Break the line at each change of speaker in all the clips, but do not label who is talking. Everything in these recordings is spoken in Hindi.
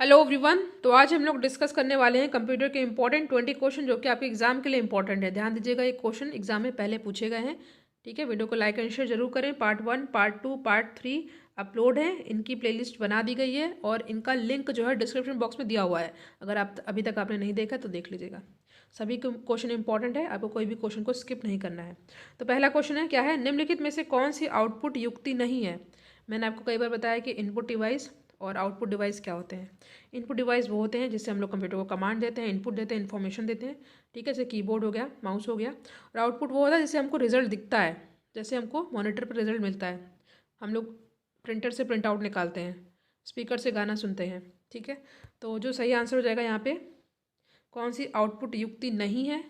Hello everyone. तो आज हम लोग डिस्कस करने वाले हैं कंप्यूटर के इंपॉर्टेंट 20 क्वेश्चन जो कि आपके एग्जाम के लिए इंपॉर्टेंट है। ध्यान दीजिएगा, ये क्वेश्चन एग्जाम में पहले पूछे गए हैं। ठीक है, वीडियो को लाइक एंड शेयर जरूर करें। पार्ट 1, पार्ट 2, पार्ट 3 अपलोड है, इनकी प्लेलिस्ट बना दी गई है और इनका लिंक जो है डिस्क्रिप्शन बॉक्स में दिया हुआ है। अगर आप अभी तक आपने नहीं देखा तो देख लीजिएगा। सभी क्वेश्चन इंपॉर्टेंट है, आपको कोई भी क्वेश्चन को स्किप नहीं करना है। तो पहला क्वेश्चन है, क्या है, निम्नलिखित में से कौन सी आउटपुट युक्ति नहीं है। मैंने आपको कई बार बताया कि इनपुट डिवाइस और आउटपुट डिवाइस क्या होते हैं। इनपुट डिवाइस वो होते हैं जिससे हम लोग कंप्यूटर को कमांड देते हैं, इनपुट देते हैं, इन्फॉर्मेशन देते हैं। ठीक है, जैसे कीबोर्ड हो गया, माउस हो गया। और आउटपुट वो होता है जिससे हमको रिजल्ट दिखता है, जैसे हमको मॉनिटर पर रिजल्ट मिलता है। हम लोग प्रिंटर से प्रिंट आउट निकालते हैं, स्पीकर से गाना सुनते हैं। ठीक है, तो जो सही आंसर हो जाएगा यहाँ पे, कौन सी आउटपुट युक्ति नहीं है।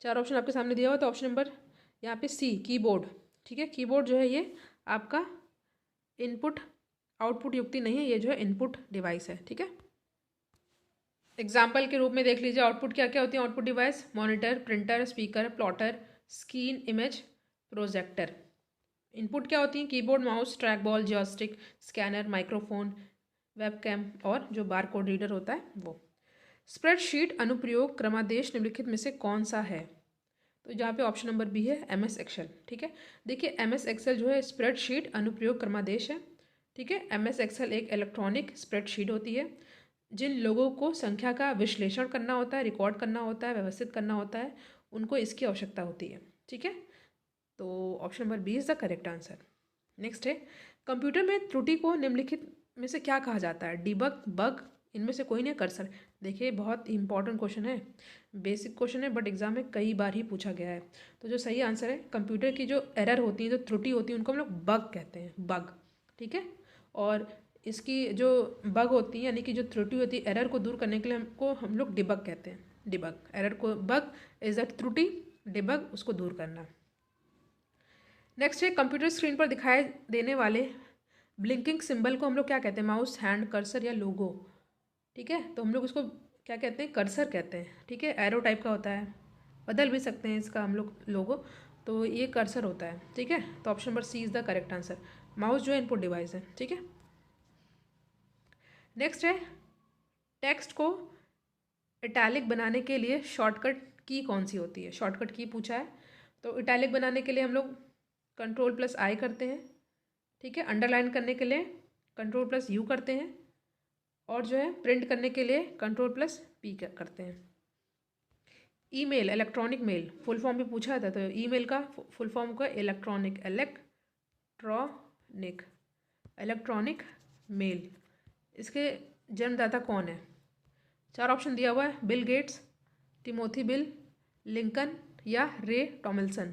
चार ऑप्शन आपके सामने दिया हुआ, तो ऑप्शन नंबर यहाँ पे सी, कीबोर्ड। ठीक है, कीबोर्ड जो है ये आपका इनपुट आउटपुट युक्ति नहीं है, ये जो है इनपुट डिवाइस है। ठीक है, एग्जाम्पल के रूप में देख लीजिए आउटपुट क्या क्या होती है। Output device monitor, printer, speaker, plotter, screen, image, projector. Input क्या होती हैं, keyboard, mouse, track ball, joystick, scanner, microphone, webcam और जो बार कोड रीडर होता है वो। स्प्रेडशीट अनुप्रयोग क्रमादेश निम्नलिखित में से कौन सा है। तो जहाँ पे ऑप्शन नंबर बी है MS एक्सेल। ठीक है, देखिए MS एक्सेल जो है स्प्रेडशीट अनुप्रयोग क्रमादेश है। ठीक है, MS एक्सेल एक इलेक्ट्रॉनिक स्प्रेडशीट होती है। जिन लोगों को संख्या का विश्लेषण करना होता है, रिकॉर्ड करना होता है, व्यवस्थित करना होता है, उनको इसकी आवश्यकता होती है। ठीक है, तो option number B is the correct answer. Next है, कंप्यूटर में त्रुटि को निम्नलिखित में से क्या कहा जाता है। डिबग, बग, इनमें से कोई नहीं। कर्सर। देखिए बहुत इंपॉर्टेंट क्वेश्चन है, बेसिक क्वेश्चन है, बट एग्जाम में कई बार ही पूछा गया है। तो जो सही आंसर है, कंप्यूटर की जो एरर होती है, जो त्रुटि होती है, उनको हम लोग बग कहते हैं, बग। ठीक है, और इसकी जो बग होती है यानी कि जो त्रुटि होती है, एरर को दूर करने के लिए हमको हम लोग डिबग कहते हैं। डिबग, एरर को, बग इज दैट त्रुटि, डिबग उसको दूर करना। नेक्स्ट है, कंप्यूटर स्क्रीन पर दिखाई देने वाले ब्लिंकिंग सिंबल को हम लोग क्या कहते हैं। माउस, हैंड, कर्सर या लोगो। ठीक है, तो हम लोग उसको क्या कहते हैं, कर्सर कहते हैं। ठीक है, एरो टाइप का होता है, बदल भी सकते हैं इसका हम लोग लोगो, तो ये कर्सर होता है। ठीक है, तो option number C is the correct answer. Mouse जो है इनपुट डिवाइस है। ठीक है, नेक्स्ट है, टेक्स्ट को इटैलिक बनाने के लिए शॉर्टकट की कौन सी होती है। शॉर्टकट की पूछा है, तो इटैलिक बनाने के लिए हम लोग Ctrl+I करते हैं। ठीक है, अंडरलाइन करने के लिए Ctrl+U करते हैं, और जो है प्रिंट करने के लिए Ctrl+P करते हैं। Email, electronic mail, full form भी पूछा था, तो ईमेल का फुल फॉर्म का इलेक्ट्रॉनिक, इलेक्ट्रॉनिक मेल। इसके जन्मदाता कौन है। चार ऑप्शन दिया हुआ है, Bill Gates, Timothy Bill, Lincoln या Ray Tomlinson.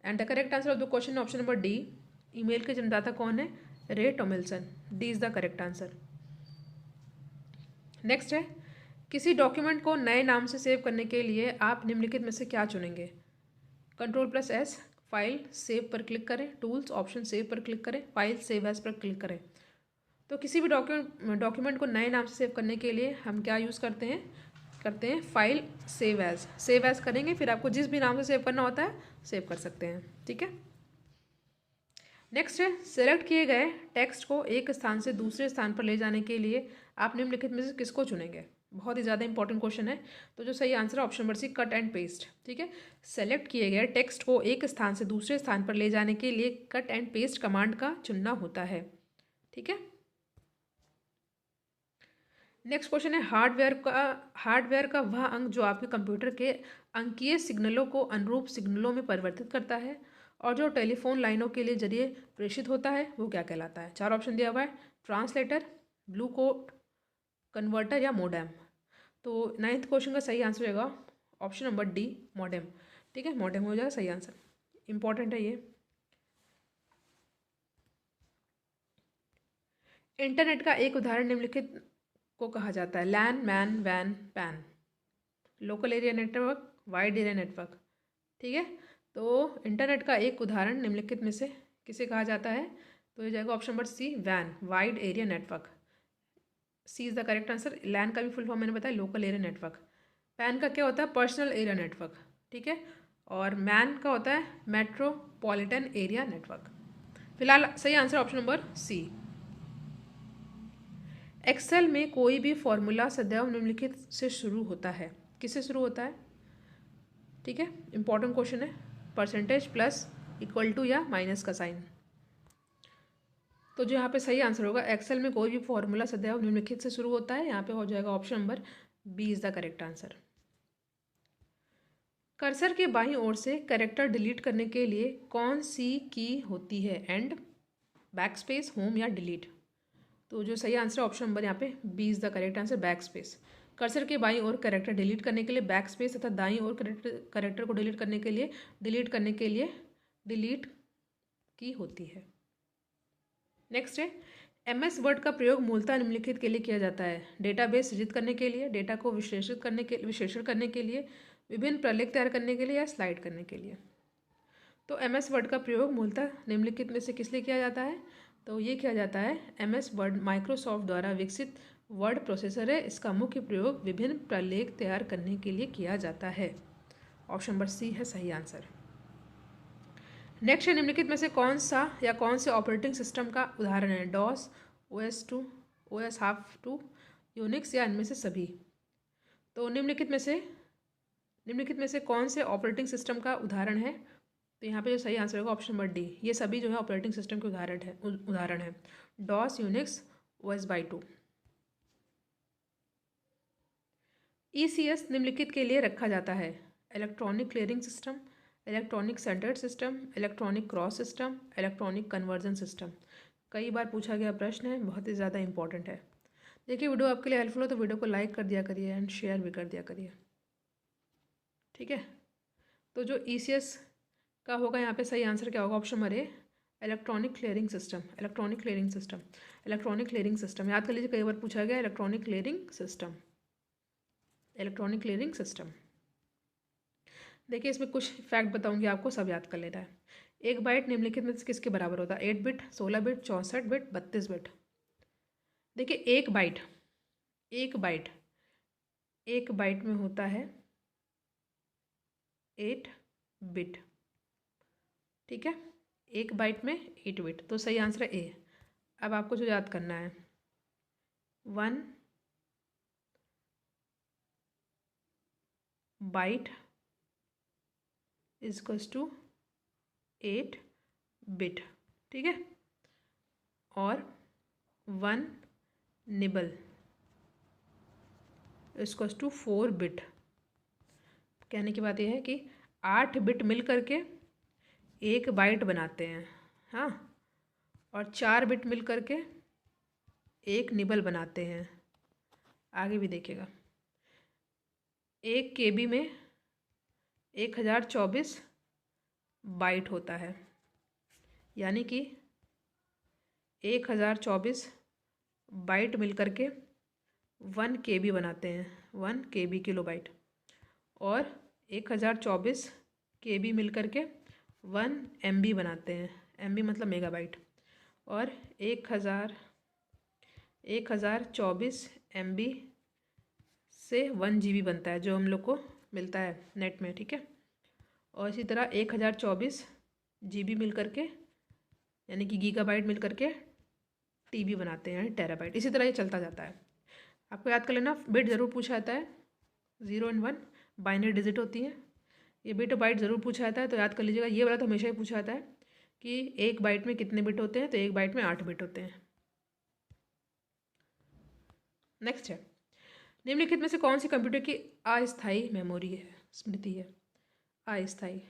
And the correct answer of the question option number D. Email के जन्मदाता कौन है, Ray Tomlinson. D is the correct answer. Next है, किसी डॉक्यूमेंट को नए नाम से सेव करने के लिए आप निम्नलिखित में से क्या चुनेंगे। Ctrl+S, फाइल सेव पर क्लिक करें, टूल्स, ऑप्शन सेव पर क्लिक करें, फाइल सेव एज पर क्लिक करें। तो किसी भी डॉक्यूमेंट को नए नाम से सेव करने के लिए हम क्या यूज़ करते हैं फाइल सेव एज करेंगे, फिर आपको जिस भी नाम से सेव करना होता है सेव कर सकते हैं। ठीक है, नेक्स्ट है, सेलेक्ट किए गए टेक्स्ट को एक स्थान से दूसरे स्थान पर ले जाने के लिए आप निम्नलिखित में से किसको चुनेंगे। बहुत ही ज़्यादा इंपॉर्टेंट क्वेश्चन है, तो जो सही आंसर है option number C, cut and paste. ठीक है, सेलेक्ट किए गए टेक्स्ट को एक स्थान से दूसरे स्थान पर ले जाने के लिए कट एंड पेस्ट कमांड का चुनना होता है। ठीक है, नेक्स्ट क्वेश्चन है, हार्डवेयर का वह अंग जो आपके कंप्यूटर के अंकीय सिग्नलों को अनुरूप सिग्नलों में परिवर्तित करता है और जो टेलीफोन लाइनों के लिए जरिए प्रेषित होता है, वो क्या कहलाता है। चार ऑप्शन दिया हुआ है, ट्रांसलेटर, ब्लू कोड कन्वर्टर या मोडेम। तो नाइन्थ क्वेश्चन का सही आंसर होगा ऑप्शन नंबर डी, मोडेम। ठीक है, मोडेम हो जाएगा सही आंसर, इंपॉर्टेंट है ये। इंटरनेट का एक उदाहरण निम्नलिखित को कहा जाता है। लैन, मैन, वैन, PAN. Local area network, wide area network. ठीक है, तो इंटरनेट का एक उदाहरण निम्नलिखित में से किसे कहा जाता है, तो ये जाएगा ऑप्शन नंबर सी, वैन, wide area network. C is the correct answer. LAN का भी फुल फॉर्म मैंने बताया, लोकल एरिया नेटवर्क। पैन का क्या होता है, पर्सनल एरिया नेटवर्क। ठीक है, और मैन का होता है मेट्रोपॉलिटन एरिया नेटवर्क। फिलहाल सही answer option number C. Excel में कोई भी फॉर्मूला सदैव निम्नलिखित से शुरू होता है। किससे शुरू होता है? ठीक है, इंपॉर्टेंट क्वेश्चन है। परसेंटेज प्लस इक्वल टू या माइनस का साइन। तो जो यहाँ पे सही आंसर होगा, एक्सेल में कोई भी फॉर्मूला सदैव निम्नलिखित से शुरू होता है, यहाँ पे हो जाएगा option number B is the correct answer. Cursor के बाईं ओर से कैरेक्टर डिलीट करने के लिए कौन सी की होती है? एंड, बैकस्पेस, होम या डिलीट? तो जो सही आंसर है ऑप्शन नंबर यहाँ पे B is the correct answer, backspace. Cursor के बाईं ओर कैरेक्टर डिलीट करने के लिए बैकस्पेस तथा दाईं ओर कैरेक्टर को डिलीट करने के लिए डिलीट की होती है। नेक्स्ट है, MS वर्ड का प्रयोग मूलतः निम्नलिखित के लिए किया जाता है। डेटाबेस सृजित करने के लिए, डेटा को विश्लेषण करने के लिए, विभिन्न प्रलेख तैयार करने के लिए या स्लाइड करने के लिए। तो MS वर्ड का प्रयोग मूलतः निम्नलिखित में से किस लिए किया जाता है? तो ये किया जाता है, MS वर्ड माइक्रोसॉफ्ट द्वारा विकसित वर्ड प्रोसेसर है। इसका मुख्य प्रयोग विभिन्न प्रलेख तैयार करने के लिए किया जाता है। ऑप्शन नंबर सी है सही आंसर। नेक्स्ट है, निम्नलिखित में से कौन से ऑपरेटिंग सिस्टम का उदाहरण है? डॉस, OS2, OS/2, यूनिक्स या इनमें से सभी? तो निम्नलिखित में से कौन से ऑपरेटिंग सिस्टम का उदाहरण है? तो यहाँ पे जो सही आंसर होगा ऑप्शन नंबर डी, ये सभी जो है ऑपरेटिंग सिस्टम के उदाहरण है। DOS, Unix, OS/2। ECS निम्नलिखित के लिए रखा जाता है? Electronic clearing system, electronic centred system, electronic cross system, electronic conversion system. कई बार पूछा गया प्रश्न है, बहुत ही ज़्यादा इंपॉर्टेंट है। देखिए, वीडियो आपके लिए हेल्पफुल हो तो वीडियो को लाइक कर दिया करिए एंड शेयर भी कर दिया करिए। ठीक है, तो जो ECS का होगा यहाँ पे सही आंसर क्या होगा? Option number A, electronic clearing system. याद कर लीजिए, कई बार पूछा गया इलेक्ट्रॉनिक क्लियरिंग सिस्टम। देखिए, इसमें कुछ फैक्ट बताऊंगी आपको, सब याद कर लेना है। एक बाइट निम्नलिखित में से किसके बराबर होता है? 8 बिट, 16 बिट, 64 बिट, 32 बिट। देखिए, एक बाइट में होता है 8 बिट। ठीक है, एक बाइट में 8 बिट, तो सही आंसर है ए। अब आपको जो याद करना है, 1 बाइट इजक्वल्स टू 8 बिट। ठीक है, और 1 निबल इजक्वल्स टू 4 बिट। कहने की बात यह है कि 8 बिट मिल करके एक बाइट बनाते हैं, हाँ, और 4 बिट मिल करके एक निबल बनाते हैं। आगे भी देखिएगा, 1 KB में 1024 बाइट होता है, यानी कि 1024 बाइट मिल करके 1 KB बनाते हैं, 1 KB किलोबाइट। और 1024 KB मिल करके 1 MB बनाते हैं, MB मतलब मेगाबाइट। और 1024 MB से 1 GB बनता है, जो हम लोग को मिलता है नेट में। ठीक है, और इसी तरह 1024 GB मिल करके, यानी कि गीगाबाइट मिल करके TB बनाते हैं, टेराबाइट। इसी तरह ये चलता जाता है। आपको याद कर लेना, बिट ज़रूर पूछा जाता है, 0 और 1 बाइनरी डिजिट होती है। ये बिट और बाइट ज़रूर पूछा जाता है, तो याद कर लीजिएगा। ये वाला तो हमेशा ही पूछा जाता है कि एक बाइट में कितने बिट होते हैं, तो एक बाइट में 8 बिट होते हैं। नेक्स्ट है, निम्नलिखित में से कौन सी कंप्यूटर की अस्थायी मेमोरी है, स्मृति है? अस्थायी।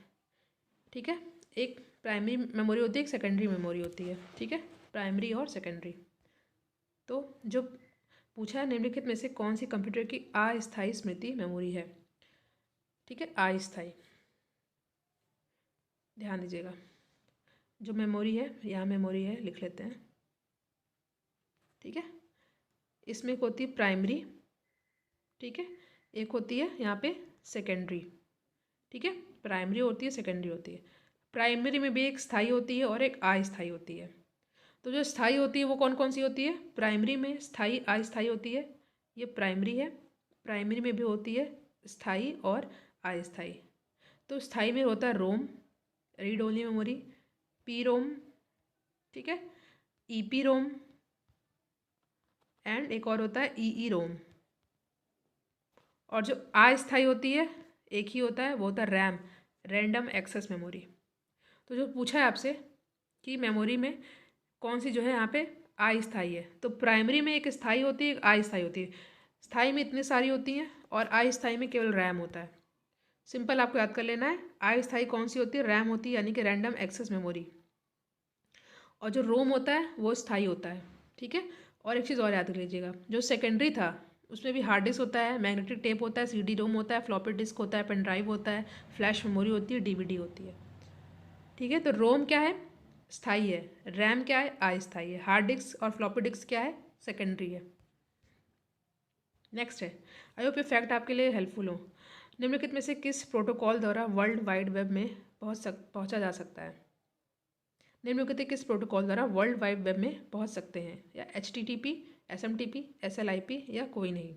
ठीक है, एक प्राइमरी मेमोरी होती है, एक सेकेंडरी मेमोरी होती है। ठीक है, प्राइमरी और सेकेंडरी। तो जो पूछा है, निम्नलिखित में से कौन सी कंप्यूटर की अस्थायी स्मृति मेमोरी है? ठीक है, अस्थायी, ध्यान दीजिएगा। जो मेमोरी है, यहाँ मेमोरी है, लिख लेते हैं। ठीक है, इसमें एक होती है प्राइमरी, ठीक है, एक होती है यहाँ पे सेकेंडरी। ठीक है, प्राइमरी होती है, सेकेंडरी होती है। प्राइमरी में भी एक स्थायी होती है और एक अस्थायी होती है। तो जो स्थायी होती है वो कौन कौन सी होती है? प्राइमरी में स्थायी, अस्थायी होती है, ये प्राइमरी है। प्राइमरी में भी होती है स्थायी और अस्थायी। तो स्थायी में होता है ROM, read only memory, P ROM, ठीक है, EP रोम, एंड एक और होता है ई रोम। और जो अस्थायी होती है एक ही होता है, वो होता है रैम, रैंडम एक्सेस मेमोरी। तो जो पूछा है आपसे कि मेमोरी में कौन सी जो है यहाँ पे अस्थायी है, तो प्राइमरी में एक स्थायी होती है, एक अस्थायी होती है। स्थायी में इतनी सारी होती हैं और अस्थायी में केवल रैम होता है। सिंपल आपको याद कर लेना है, अस्थायी कौन सी होती है, रैम होती है, यानी कि रैंडम एक्सेस मेमोरी। और जो रोम होता है वो स्थायी होता है, ठीक है। और एक चीज़ और याद कर लीजिएगा, जो सेकेंडरी था उसमें भी हार्ड डिस्क होता है, मैग्नेटिक टेप होता है, सीडी रोम होता है, फ्लॉपी डिस्क होता है, पेन ड्राइव होता है, फ्लैश मेमोरी होती है, डीवीडी होती है, ठीक है। तो रोम क्या है, स्थायी है। रैम क्या है, अस्थायी है। हार्ड डिस्क और फ्लॉपी डिस्क क्या है, सेकेंडरी है। नेक्स्ट है, आई होप ये फैक्ट आपके लिए हेल्पफुल हो। निम्नलिखित में से किस प्रोटोकॉल द्वारा वर्ल्ड वाइड वेब में पहुंचा जा सकता है। निम्नलिखित किस प्रोटोकॉल द्वारा वर्ल्ड वाइड वेब में पहुंच सकते हैं, या HTTP, SMTP, SLIP या कोई नहीं।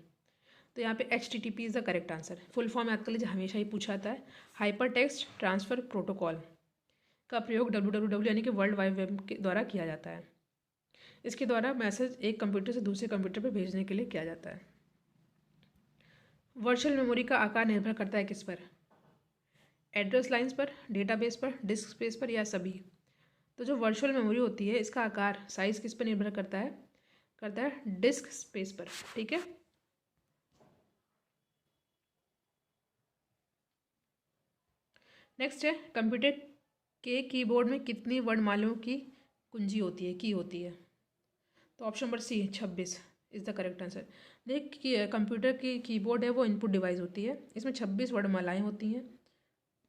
तो यहाँ पे HTTP is the correct answer. Full form याद कर लीजिए, हमेशा ही पूछा जाता है। हाइपर टेक्स्ट ट्रांसफ़र प्रोटोकॉल का प्रयोग WWW यानी कि वर्ल्ड वाइड वेब के द्वारा किया जाता है। इसके द्वारा मैसेज एक कंप्यूटर से दूसरे कंप्यूटर पर भेजने के लिए किया जाता है। वर्चुअल मेमोरी का आकार निर्भर करता है किस पर, एड्रेस लाइंस पर, डेटाबेस पर, डिस्क स्पेस पर या सभी। तो जो वर्चुअल मेमोरी होती है इसका आकार साइज किस पर निर्भर करता है डिस्क स्पेस पर, ठीक है। नेक्स्ट है, कंप्यूटर के कीबोर्ड में कितनी वर्णमालाओं की कुंजी होती है, की होती है। तो option number C 26 is the correct answer. देखिए कंप्यूटर की कीबोर्ड है वो इनपुट डिवाइस होती है, इसमें 26 वर्णमालाएँ होती हैं,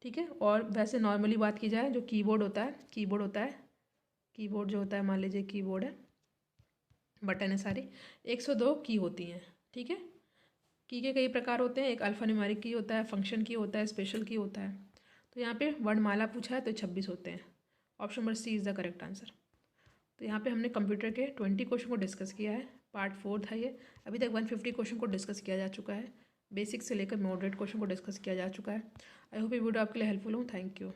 ठीक है। और वैसे नॉर्मली बात की जाए जो कीबोर्ड होता है, कीबोर्ड जो होता है, मान लीजिए कीबोर्ड है, बटन है सारी, 102 की होती हैं, ठीक है। की के कई प्रकार होते हैं, एक अल्फा न्यूमेरिक की होता है, फंक्शन की होता है, स्पेशल की होता है। तो यहाँ पे वर्णमाला पूछा है तो 26 होते हैं। Option number C is the correct answer. तो यहाँ पे हमने कंप्यूटर के 20 क्वेश्चन को डिस्कस किया है, पार्ट 4 था ये। अभी तक 150 क्वेश्चन को डिस्कस किया जा चुका है, बेसिक से लेकर मॉडरेट क्वेश्चन को डिस्कस किया जा चुका है। आई होप ये वीडियो आपके लिए हेल्पफुल हो। Thank you.